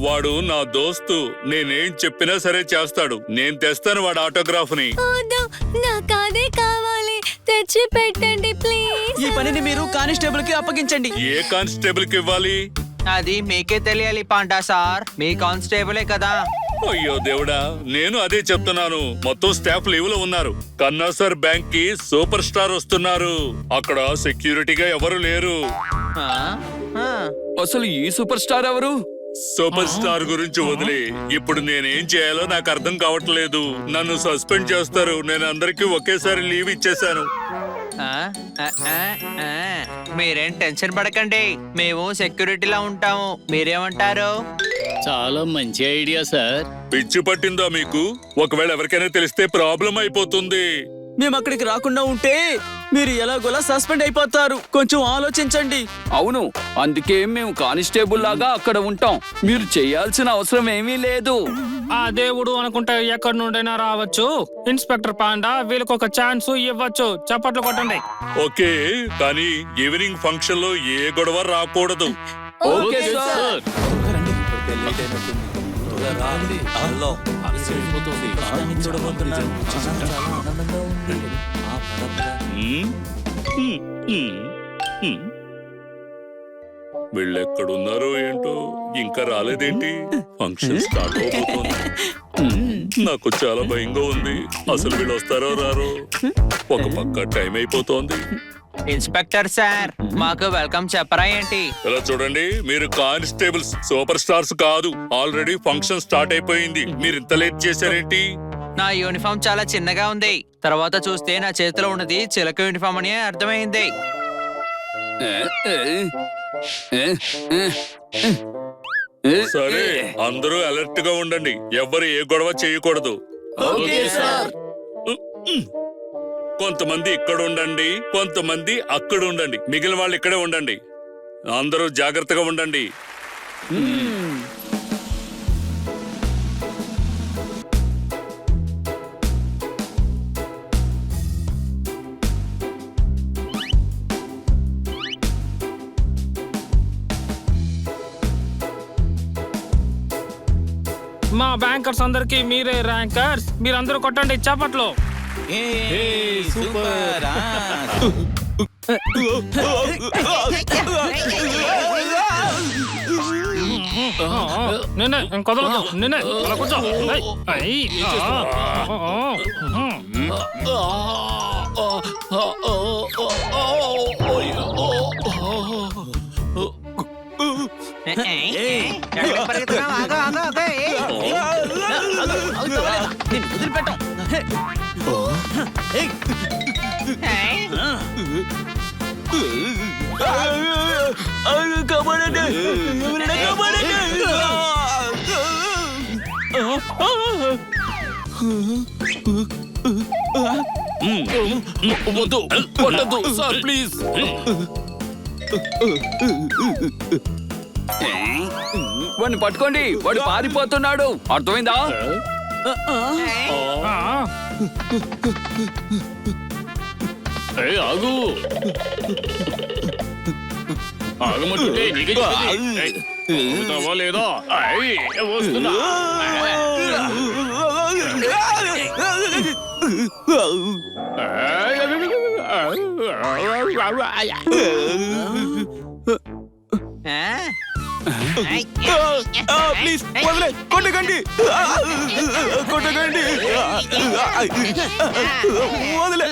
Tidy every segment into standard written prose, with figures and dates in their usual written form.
వాడు నా దోస్తు. నేనేం చెప్పినా సరే చేస్తాడు. నేను తెస్తాను వాడు ఆటోగ్రాఫ్ ని. నాకు అదే కావాలి, తెచ్చి పెట్టండి ప్లీజ్. ఈ పనిని మీరు కానిస్టేబుల్ కి అప్పగించండి. ఏ కానిస్టేబుల్ కి ఇవ్వాలి? అది మీకే తెలియాలి పాండా సార్, మీ కానిస్టేబులే కదా. అయ్యో దేవుడా, నేను అదే చెప్తున్నాను. మొత్తం స్టాఫ్ లీవ్ లో ఉన్నారు. కన్నాసర్ బ్యాంక్ కి సూపర్ స్టార్ వస్తున్నారు. అక్కడ సెక్యూరిటీగా ఎవరు లేరు. ఆ? ఆ. అసలు ఈ సూపర్ స్టార్ ఎవరు? సూపర్ స్టార్ గురించి వదిలే. ఇప్పుడు నేనేం చేయాలో నాకు అర్థం కావట్లేదు. నన్ను సస్పెండ్ చేస్తారు. నేను అందరికీ ఒకేసారి లీవ్ ఇచ్చేశాను. ఆ? ఆ, ఆ, ఆ. మీరేం టెన్షన్ పడకండి, మేము సెక్యూరిటీలో ఉంటాము. మీరేమంటారు? చాలా మంచి ఐడియా సార్. పిచ్చి పట్టిందా మీకు? ఒకవేళ ఎవరికైనా తెలిస్తే ప్రాబ్లం అయిపోతుంది. మేము అక్కడికి రాకుండా ఉంటే మీరు ఎలాగోలా సస్పెండ్ అయిపోతారు. కొంచెం ఆలోచించండి. అవును, అందుకే మేము కానిస్టేబుల్ లాగా అక్కడ ఉంటాం. మీరు చేయాల్సిన అవసరం ఏమీ లేదు. ఆ దేవుడు అనుకుంటే ఎక్కడి నుండైనా రావచ్చు. ఇన్స్పెక్టర్ పాండా వీళ్ళకి ఒక ఛాన్స్ ఇవ్వచ్చు. చప్పట్లు కొట్టండి. ఓకే, కానీ ఈవినింగ్ ఫంక్షన్ లో ఏ గొడవ రాకూడదు. Okay sir. వీళ్ళెక్కడున్నారో ఏంటో, ఇంకా రాలేదేంటి? ఫంక్షన్ స్టార్ట్ అవబోతోంది. నాకు చాలా భయంగా ఉంది. అసలు వీళ్ళు వస్తారో రారో. ఒక పక్క టైం అయిపోతోంది. ఇన్స్పెక్టర్ సార్, మాకు వెల్కమ్ చెప్పరా ఏంటి? ఇలా చూడండి, మీరు కానిస్టేబుల్స్, సూపర్ స్టార్స్ కాదు. ఆల్రెడీ ఫంక్షన్ స్టార్ట్ అయిపోయింది. మీరు ఇంత లేట్ చేశారేంటి? నా యూనిఫామ్ చాలా చిన్నగా ఉంది. తర్వాత చూస్తే నా చేతిలో ఉన్నది చిలక యూనిఫామ్ అని అర్థమైంది. సరే, అందరూ అలర్ట్ గా ఉండండి. ఎవ్వరు ఏ గొడవ చేయకూడదు. కొంతమంది ఇక్కడ ఉండండి, కొంతమంది అక్కడ ఉండండి. మిగిలిన వాళ్ళు ఇక్కడే ఉండండి. అందరూ జాగ్రత్తగా ఉండండి. మా బ్యాంకర్స్ అందరికి మీరే ర్యాంకర్స్. మీరందరూ కొట్టండి చప్పట్లు. సూపర్. నిన్నే ఇంకొదలదు. నిన్నే అలా కూర్చో. ఏయ్, ఎక్కడికి పరిగెత్తుతున్నావ్? ఆగు, ఆగు, ఆగు. నేను వదిలిపెట్టాం. వద్దు, కొట్టద్దు సార్, ప్లీజ్. వాడిని పట్టుకోండి, వాడు పారిపోతున్నాడు. అర్థమైందా? ఆగు, ఆగమంటుంటే నీకే చెప్పింది. లేదా వస్తున్నా. ప్లీజ్ వదిలే, కొట్టకండి, కొట్టకండి, వదిలే.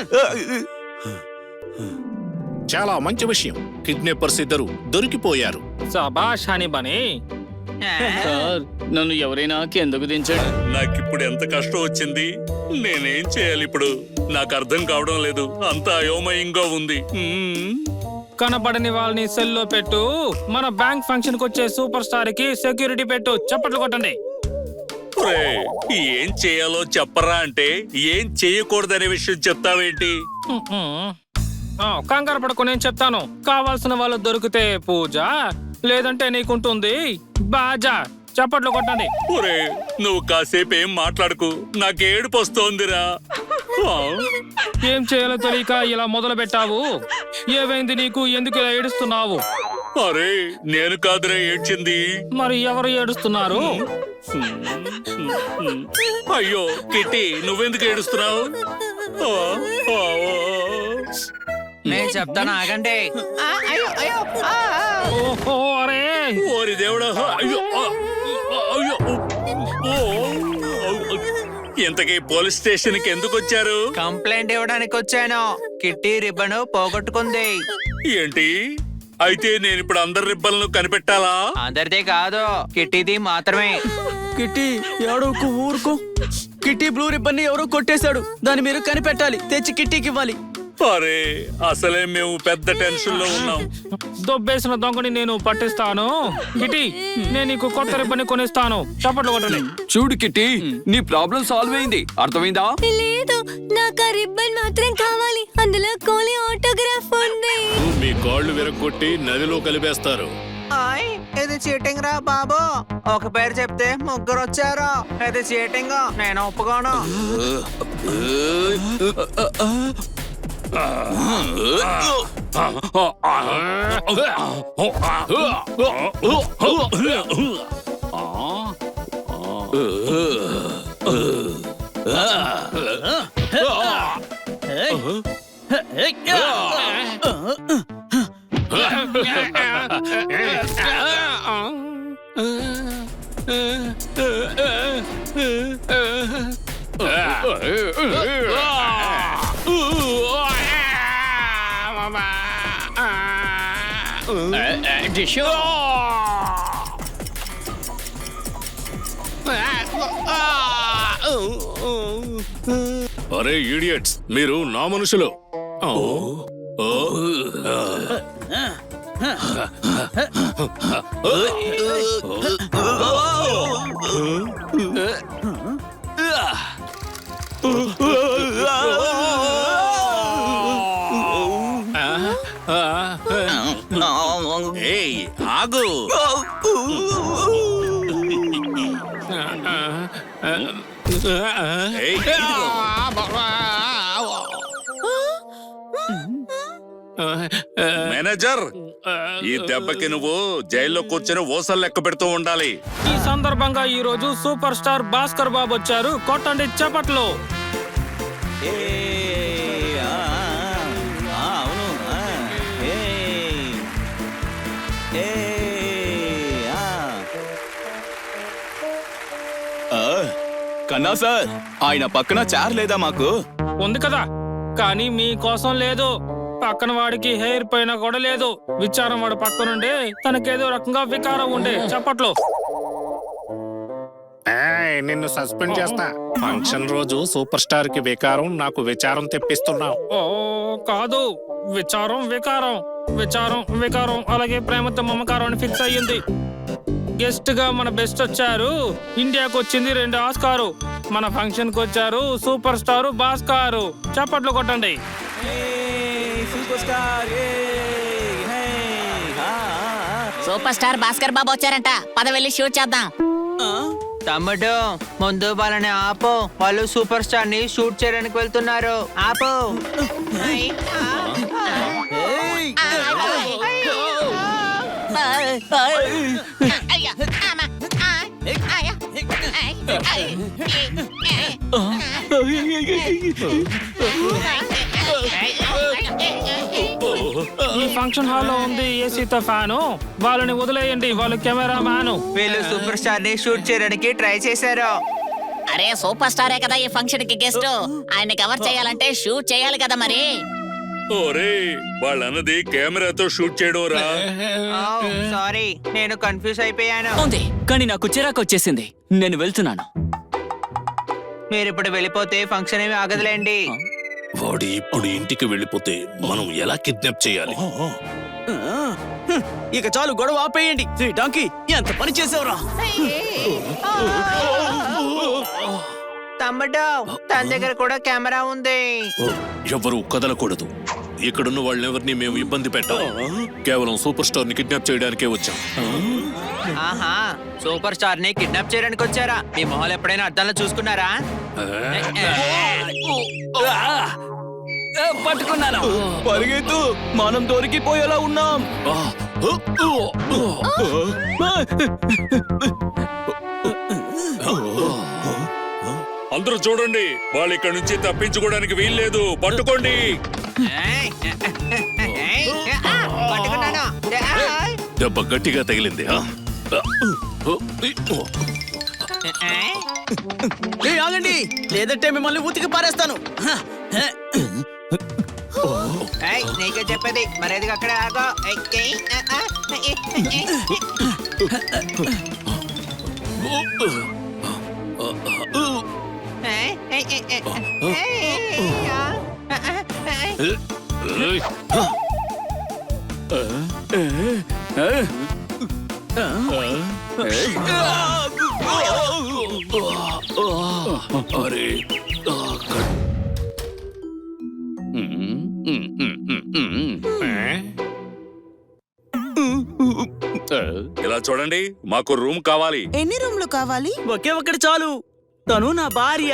చాలా మంచి విషయం. కిడ్నాపర్స్ ఇద్దరు దొరికిపోయారు. శభాష్ హనీ బనీ. సార్, నన్ను ఎవరైనా కిందకు దించండి. నాకిప్పుడు ఎంత కష్టం వచ్చింది. నేనేం చేయాలి ఇప్పుడు? నాకు అర్థం కావడం లేదు. అంత అయోమయంగా ఉంది. కనపడని వాళ్ళని సెల్లో పెట్టు. మన బ్యాంక్ ఫంక్షన్ కు వచ్చే సూపర్ స్టార్ కి సెక్యూరిటీ పెట్టు. చప్పట్లు కొట్టండి. ఏం చేయాలో చెప్పరా అంటే ఏం చేయకూడదనే విషయం చెప్తావేంటి? కంగారు పడకు, నేను చెప్తాను. కావాల్సిన వాళ్ళు దొరికితే పూజ, లేదంటే నీకుంటుంది బాజా. చప్పట్లు కొట్టండి. ఒరే, నువ్వు కాసేపు ఏం మాట్లాడుకు. నాకు ఏడుపు వస్తోందిరా. ఏం చేయాలో తెలియక ఇలా మొదలు పెట్టావు. ఏమైంది నీకు? ఎందుకు ఇలా ఏడుస్తున్నావు? అరే నేను కాదురా ఏడ్చింది. మరి ఎవరు ఏడుస్తున్నారు? అయ్యో కిట్టి నువ్వెందుకు ఏడుస్తున్నావు? నేను చెప్తాను ఆగండి. ఓహో అరే ఓరి దేవుడా! అయ్యో అయ్యో! ఓ! ఇంతకీ పోలీస్ స్టేషన్ కి ఎందుకు వచ్చారు? కంప్లైంట్ ఇవ్వడానికి వచ్చాను. కిట్టి రిబ్బన్ పోగొట్టుకుంది. ఏంటి? అయితే నేను ఇప్పుడు అందరి రిబ్బన్లను కనిపెట్టాలా? అందరిదే కాదు, కిట్టిది మాత్రమే. కిట్టి ఎవడోకు ఊరుకో. కిట్టి బ్లూ రిబ్బన్ ని ఎవరో కొట్టేశాడు. దాన్ని మీరు కనిపెట్టాలి. తెచ్చి కిట్టికి ఇవ్వాలి. అరే అసలే మేము పెద్ద టెన్షన్ లో ఉన్నాం. దొబ్బేసిన దొంగని నేను పట్టిస్తాను. కిటి నేను నీకు కొత్త రిబ్బన్ కొనిస్తాను. చప్పట్లు కొట్టండి. చూడు కిట్టి, నీ ప్రాబ్లం సాల్వ్ అయింది, అర్థమైందా? లేదు, నాకు ఆ రిబ్బన్ మాత్రం కావాలి. అందులో కోహ్లీ ఆటోగ్రాఫ్ ఉంది. మీ కాళ్ళు విరగొట్టి నదిలో కలిపేస్తారు. ఇది చీటింగ్ రా బాబు. ఒక పేరు చెప్తే ముగ్గురు వచ్చారు. ఇది చీటింగ్, నేను ఒప్పుకోను. డిషో అరే ఈడియట్స్, మీరు నా మనుషులు. ఏయ్ ఆగు! ఏయ్, ఇదిగో. మేనేజర్, ఈ దెబ్బకి నువ్వు జైల్లో కూర్చొని ఓసలు లెక్క పెడుతూ ఉండాలి. ఈ సందర్భంగా ఈ రోజు సూపర్ స్టార్ భాస్కర్ బాబు వచ్చారు. కొట్టండి చప్పట్లు. కన్నా సార్, ఆయన పక్కన చార్ లేదా మాకు? ఉంది కదా, కానీ మీ కోసం లేదు. పక్కన వాడికి హెయిర్ పైన కూడా లేదు. విచారం వాడు పక్కనుండే తనకేదో రకంగా వికారం ఉండే. చప్పట్లు. నిన్ను సస్పెండ్ చేస్తా. ఫంక్షన్ రోజు సూపర్ స్టార్ కి వికారం, నాకు విచారం తెప్పిస్తున్నావు. ఓ కాదు, విచారం వికారం, విచారం వికారం, అలాగే ప్రేమతో మమకారం అని ఫిక్స్ అయ్యింది. గెస్ట్ గా మన బెస్ట్ వచ్చారు. ఇండియాకు వచ్చింది 2 ఆస్కారు. మన ఫంక్షన్ కి వచ్చారు సూపర్ స్టార్ భాస్కర్. చప్పట్లు కొట్టండి. సూపర్ స్టార్ భాస్కర్ బాబు వచ్చారంట. పద వెళ్ళి షూట్ చేద్దాం. తమ్ముడు, ముందు వాళ్ళని ఆపు. వాళ్ళు సూపర్ స్టార్ ని షూట్ చేయడానికి వెళ్తున్నారు. ఆపు. ఈ ఫంక్షన్ హాల్లో ఉంది ఏసీతో ఫ్యాను. వాళ్ళని వదిలేయండి, వాళ్ళు కెమెరా మ్యాను. వీళ్ళు సూపర్ స్టార్ ని షూట్ చేయడానికి ట్రై చేశారు. అరే సూపర్ స్టారే కదా ఈ ఫంక్షన్ కి గెస్ట్. ఆయన కవర్ చేయాలంటే షూట్ చేయాలి కదా మరి. ఓరే వాళ్ళన్నది కెమెరాతో షూట్ చేయడం రా. సారీ, నేను కన్ఫ్యూజ్ అయిపోయాను. ఉంది, కానీ నాకు చిరాకు వచ్చేసింది. నేను వెళ్తున్నాను. మీరు ఇప్పుడు వెళ్ళిపోతే ఫంక్షన్ ఏమి ఆగదులేండి. వాడు ఇప్పుడు ఇంటికి వెళ్ళిపోతే మనం ఎలా కిడ్నాప్ చేయాలి? ఇక చాలు, గొడవ ఆపేయండి. డాంకీ, ఎంత పని చేసావురా? తమ్ముడు, తన దగ్గర కూడా కెమెరా ఉంది. ఎవరు కదలకూడదు. ఇక్కడున్న వాళ్ళెవరిని మేము ఇబ్బంది పెట్టాం. కేవలం సూపర్ స్టార్ ని కిడ్నాప్ చేయడానికే వచ్చాం. ఆహా, సూపర్ స్టార్ ని కిడ్నాప్ చేయడానికి వచ్చారా? మీ మొహాలు ఎప్పుడైనా అద్దంలో చూసుకున్నారా? పట్టుకున్నాను. పరిగెత్తు, మనం దొరికిపోయేలా ఉన్నాం. అందరూ చూడండి, వాళ్ళు ఇక్కడ నుంచి తప్పించుకోవడానికి వీల్లేదు. పట్టుకోండి. పట్టుకున్నాను. దెబ్బ గట్టిగా తగిలింది. ఏయ్, ఆగండి, లేదంటే మిమ్మల్ని ఉతికి పారేస్తాను. నీకే చెప్పేది మరేది అక్కడే ఆగో. అరే ఇలా చూడండి, మాకు రూమ్ కావాలి. ఎన్ని రూమ్లు కావాలి? ఒకే ఒక్కటి చాలు. తను నా భార్య,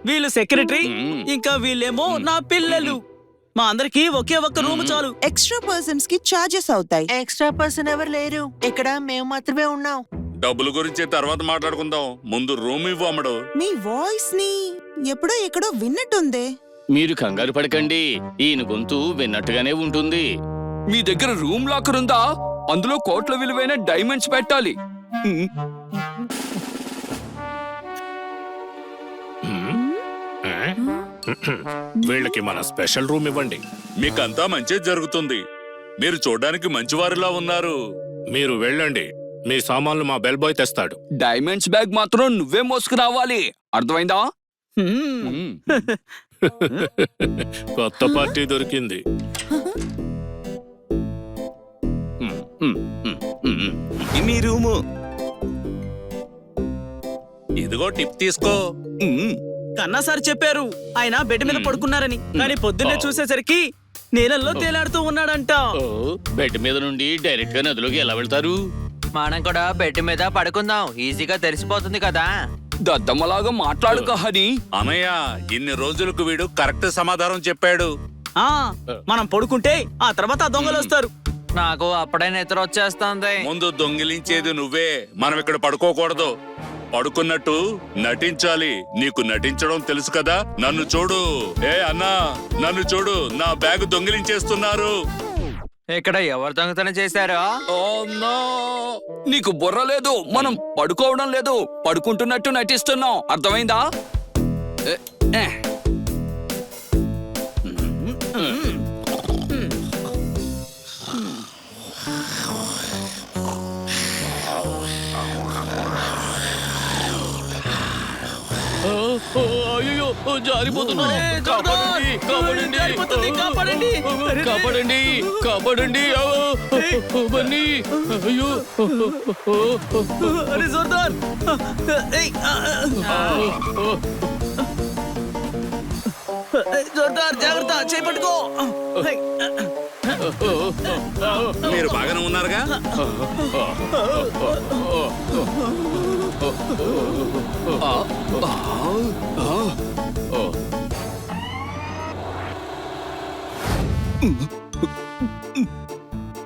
వీళ్ళు సెక్రటరీ, ఇంకా వీళ్ళేమో నా పిల్లలు. మా అందరికి ఒకే ఒక్క రూమ్ చాలు. ఎక్స్ట్రా పర్సన్స్ కి చార్జెస్ అవుతాయి. ఎక్స్ట్రా పర్సన్ ఎవరు లేరు ఇక్కడ, మేము మాత్రమే ఉన్నాం. డబ్బుల గురించి తర్వాత మాట్లాడుకుందాం. ముందు రూమ్ ఇవ్వు అమ్మడు. మీ వాయిస్ ని ఎప్పుడో ఎక్కడో విన్నట్టుందే. మీరు కంగారు పడకండి, ఈయన గొంతు విన్నట్టుగానే ఉంటుంది. మీ దగ్గర రూమ్ లాకర్ ఉందా? అందులో కోట్ల విలువైన డైమండ్స్ పెట్టాలి. వీళ్ళకి మన స్పెషల్ రూమ్ ఇవ్వండి. మీకంతా మంచి జరుగుతుంది. మీరు చూడడానికి మంచివారిలా ఉన్నారు. మీరు వెళ్ళండి, మీ సామాన్లు మా బెల్ బాయ్ తెస్తాడు. డైమండ్స్ బ్యాగ్ మాత్రం నువ్వే మోసుకురావాలి, అర్థమైందా? కొత్త పార్టీ దొరికింది. మీ రూము. ఇదిగో టిప్ తీసుకో. కన్నా సార్ చెప్పారు ఆయన బెడ్ మీద పడుకున్నారని, కానీ పొద్దున్నే చూసేసరికి నీళ్ళల్లో తేలాడుతూ ఉన్నాడంట. ఓ, బెడ్ మీద నుండి డైరెక్ట్ గా నదిలోకి ఎలా వెళ్తారు? మనం కూడా బెడ్ మీద పడుకుందాం, ఈజీగా తెలిసిపోతుంది కదా. దద్దమ్మలాగా మాట్లాడుక హని. అనయ్య, ఇన్ని రోజులకు వీడు కరెక్ట్ సమాధానం చెప్పాడు. ఆ మనం పడుకుంటే ఆ తర్వాత ఆ దొంగలు వస్తారు. నాకు అప్పుడే నిద్ర వచ్చేస్తుంది. ముందు దొంగిలించేది నువ్వే. మనం ఇక్కడ పడుకోకూడదు. పడుకున్నట్టు నటించాలి. నీకు నటించడం తెలుసు కదా. నన్ను చూడు. ఏ అన్నా, నన్ను చూడు. నా బ్యాగ్ దొంగిలించేస్తున్నారు. ఇక్కడ ఎవరు దొంగతనం చేశారో? Oh no! నీకు బుర్ర లేదు, మనం పడుకోవడం లేదు, పడుకుంటున్నట్టు నటిస్తున్నాం, అర్థమైందా? ఏ, ఏ. అయ్యో, జారిపోతున్నాను. అరే, కాపాడండి, కాపాడండి, జారిపోతుంది, కాపాడండి. అరే, కాపాడండి, కాపాడండి. బన్నీ, అయ్యో. అరే జోర్దార్. ఏయ్, జోర్దార్, జాగ్రత్త, చేపట్టుకో. మీరు బాగానే ఉన్నారుగా?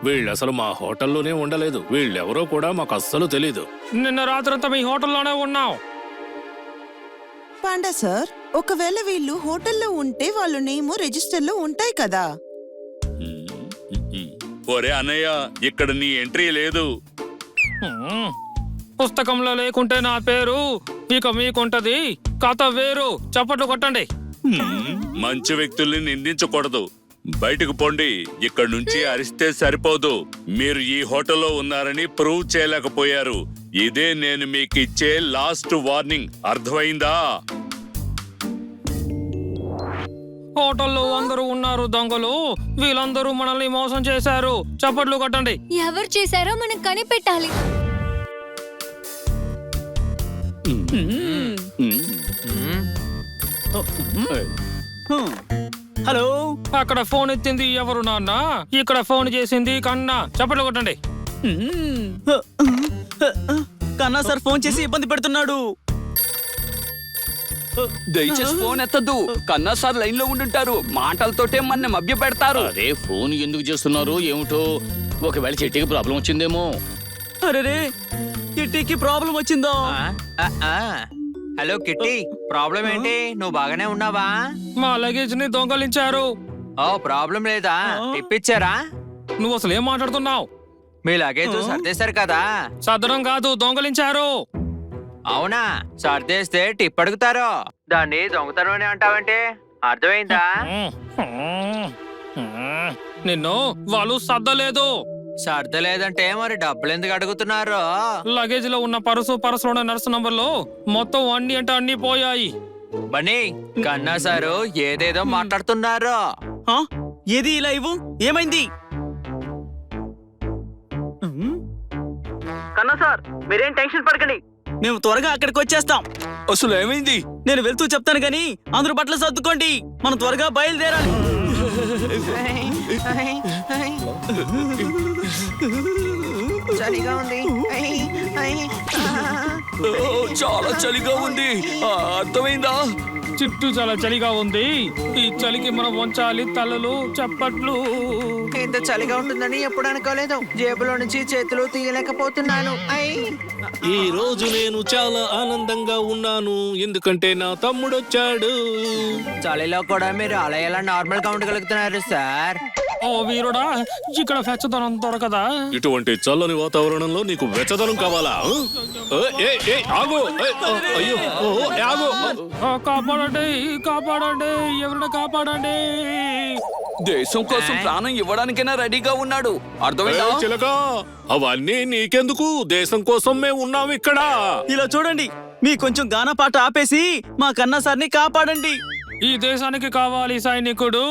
వీళ్ళు అసలు మా హోటల్లోనే ఉండలేదు. వీళ్ళెవరో కూడా మాకు అస్సలు తెలీదు. నిన్న రాత్రంతా మీ హోటల్లోనే ఉన్నాం. పాండా సార్, ఒకవేళ వీళ్ళు హోటల్లో ఉంటే వాళ్ళ నేమ్ రిజిస్టర్ లో ఉంటాయి కదా. ఒరే అన్నయ్య, ఇక్కడ నీ ఎంట్రీ లేదు. పుస్తకంలో లేకుంటే నా పేరు, ఇక మీకుంటది కథ వేరు. చప్పట్లు కొట్టండి. మంచి వ్యక్తుల్ని నిందించకూడదు. బయటకు పోండి. ఇక్కడ నుంచి అరిస్తే సరిపోదు. మీరు ఈ హోటల్లో ఉన్నారని ప్రూవ్ చేయలేకపోయారు. ఇదే నేను మీకు ఇచ్చే లాస్ట్ వార్నింగ్, అర్థమైందా? హోటల్లో అందరూ ఉన్నారు దొంగలు. వీళ్ళందరూ మనల్ని మోసం చేశారు. చప్పట్లు కొట్టండి. ఎవరు చేశారో మనం కనిపెట్టాలి. హలో, అక్కడ ఫోన్ ఎత్తింది ఎవరు నాన్న? ఇక్కడ ఫోన్ చేసింది కన్నా. చప్పట్లు కొట్టండి. కన్నా సార్ ఫోన్ చేసి ఇబ్బంది పెడుతున్నాడు. దయచేసి ఫోన్ ఎత్తద్దు. కన్నా సార్ లైన్ లో ఉండుంటారు. మాటలతోటే మన మభ్య పెడతారు. అదే ఫోన్ ఎందుకు చేస్తున్నారో ఏమిటో. ఒకవేళ చెట్టుకి ప్రాబ్లం వచ్చిందేమో. అరే కిట్టీకి ప్రాబ్లం వచ్చిందో. హలో కిట్టి, ప్రాబ్లం ఏంటి? నువ్వు బాగానే ఉన్నావా? మా లగేజ్ ని దొంగలించారు. ఓ ప్రాబ్లం లేదా? ఇప్పించారా? నువ్వు అసలు ఏం మాట్లాడుతున్నావు? మీ లగేజ్ సర్దేశారు కదా. సదరం కాదు, దొంగలించారు. అవునా? సర్దేస్తే టిప్ అడుగుతారు, దాన్ని దొంగతనం అని అంటావంటే అర్థమైందా? నిన్ను వాళ్ళు సర్దలేదు. సర్దలేదంటే మరి డబ్బులు ఎందుకు అడుగుతున్నారు? లగేజ్ లో ఉన్న పర్సులో ఉన్న నర్సు నంబర్లు మొత్తం అన్ని అంటే అన్ని పోయాయి. బన్నీ, కన్నా సారు ఏదేదో మాట్లాడుతున్నారు. హా? ఏది ఇలా ఇవ్వు, ఏమైంది? కన్నా సార్, మీరేం టెన్షన్ పడకండి, మేము త్వరగా అక్కడికి వచ్చేస్తాం. అసలు ఏమైంది? నేను వెళ్తూ చెప్తాను గానీ అందరూ బట్టలు సర్దుకోండి, మనం త్వరగా బయలుదేరాలి. చలిగా ఉంది. చాలా చలిగా ఉంది. అర్థమైందా? చుట్టూ చాలా చలిగా ఉంది. ఈ చలికి మనం వంచాలి తలలు, చప్పట్లు. ఇంత చలిగా ఉంటుందని ఎప్పుడు అనుకోలేదు. జేబులో నుంచి చేతులు తీయలేకపోతున్నాను. ఈ రోజు నేను చాలా ఆనందంగా ఉన్నాను, ఎందుకంటే నా తమ్ముడు వచ్చాడు. చలిలో కూడా మీరు అలా ఎలా నార్మల్ గా ఉండగలుగుతున్నారు సార్? ఓ వీరుడా, ఇక్కడ వెచ్చదనం దొరకదా? ఇటువంటి చల్లని వాతావరణంలో నీకు వెచ్చదనం కావాలా? ఆగు! అయ్యో, ఆగు! కాపాడండి, కాపాడండి, ఎవరిని కాపాడండి. దేశం కోసం ప్రాణం ఇవ్వడానికైనా రెడీగా ఉన్నాడు. అర్థమైందా? చిలక, అవన్నీ నీకెందుకు? దేశం కోసం మేము ఉన్నాం ఇక్కడ. ఇలా చూడండి, మీ కొంచెం గాన పాట ఆపేసి మా కన్నా సార్ని కాపాడండి. ఈ దేశానికి కావాలి సైనికుడు,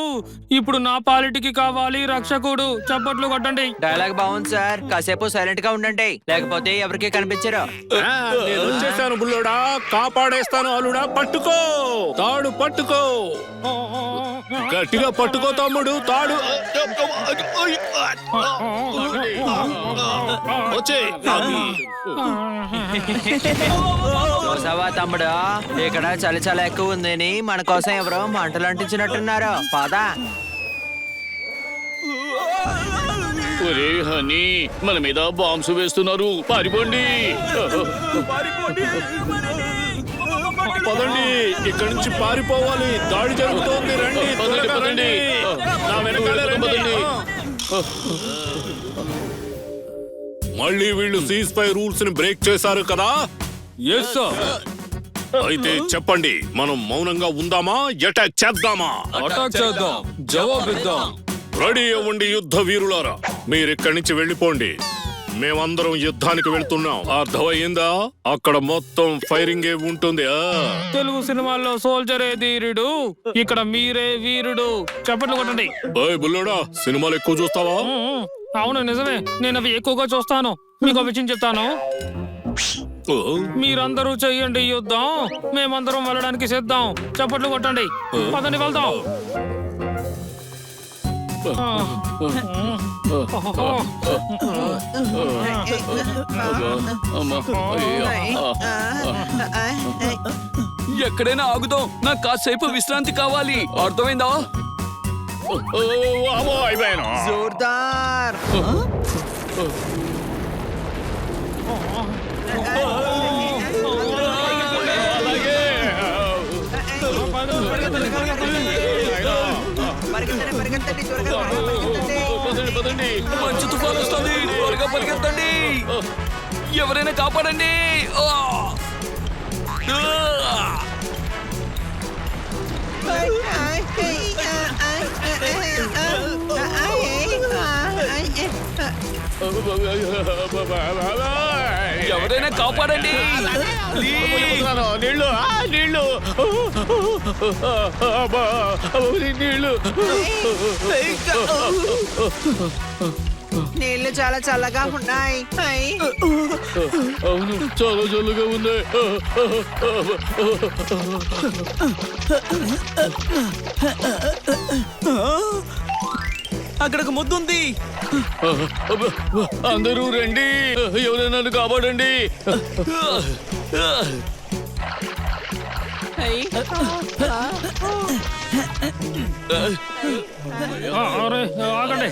ఇప్పుడు నా పాలిటికి కావాలి రక్షకుడు. చప్పట్లు కొట్టండి. డైలాగ్ బాగుంది సార్, కాసేపు సైలెంట్ గా ఉండండి, లేకపోతే ఎవరికి కనిపించరు. నేను వచ్చేసాను బుల్లోడా, కాపాడేస్తాను అల్లుడా. పట్టుకో, తాడు పట్టుకో, గట్టిగా పట్టుకో తమ్ముడు, తాడు. వచ్చే చూసావా తమ్ముడు, ఇక్కడ చలి చాలా ఎక్కువ ఉందని మన కోసం ఎవరో మంటలు అంటించినట్టున్నారు. పదా. ఒరే హనీ, మన మీద బాంబ్స్ వేస్తున్నారు, పారిపోండి. పదండి, ఇక్కడి నుంచి పారిపోవాలి. దాడి జరుగుతోంది, రండి, త్వరగా రండి. నా వెనకాలే రండి. మళ్ళీ వీళ్ళు సీజ్ ఫైర్ రూల్స్ ని బ్రేక్ చేశారు కదా? Yes sir. అయితే చెప్పండి, మనం మౌనంగా ఉందామా, అటాక్ చేద్దామా? అటాక్ చేద్దాం, జవాబిద్దాం. రెడీ అవ్వండి యుద్ధ వీరులారా, మీరిక్కడి నుంచి వెళ్ళిపోండి. మేమందరం యుద్ధానికి వెళ్తున్నాం, అర్థమయ్యిందా? అక్కడ మొత్తం ఫైరింగే ఉంటుంది. తెలుగు సినిమాల్లో సోల్జరే ధీరుడు, ఇక్కడ మీరే వీరుడు. చప్పట్లు కొట్టండి. బుల్లోడా, సినిమాలు ఎక్కువ చూస్తావా? అవును నిజమే, నేను అవి ఎక్కువగా చూస్తాను. మీకు విషయం చెప్తాను, మీరందరూ చెయ్యండి యుద్ధం, మేమందరం వెళ్ళడానికి సిద్ధం. చప్పట్లు కొట్టండి, పదండి వెళ్దాం. ఎక్కడైనా ఆగుదాం, నాకు కాసేపు విశ్రాంతి కావాలి. అర్థమైందా? జోర్దార్. మంచు తుఫాను వస్తుంది, త్వరగా పరిగెత్తండి. ఎవరైనా కాపాడండి. ఎవరైనా కాపాడండి. నీళ్ళు, నీళ్ళు, నీళ్ళు. నీళ్లు చాలా చల్లగా ఉన్నాయి. అవును, చాలా చల్లగా ఉంది. అక్కడికి ముద్దుంది. అందరూ రండి, ఎవరైనా కాపాడండి. అరే ఆగండి.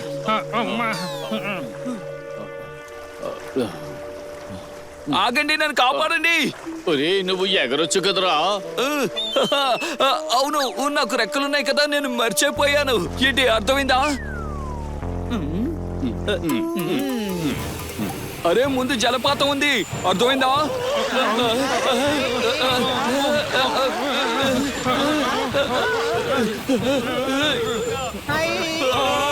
ఆగండి, నన్ను కాపాడండి. ఒరే నువ్వు ఎగరొచ్చు కదరా. అవును, నాకు రెక్కలున్నాయి కదా, నేను మర్చిపోయాను. ఏంటి అర్థమైందా? అరే ముందు జలపాతం ఉంది, అర్థమైందా? అయ్యో.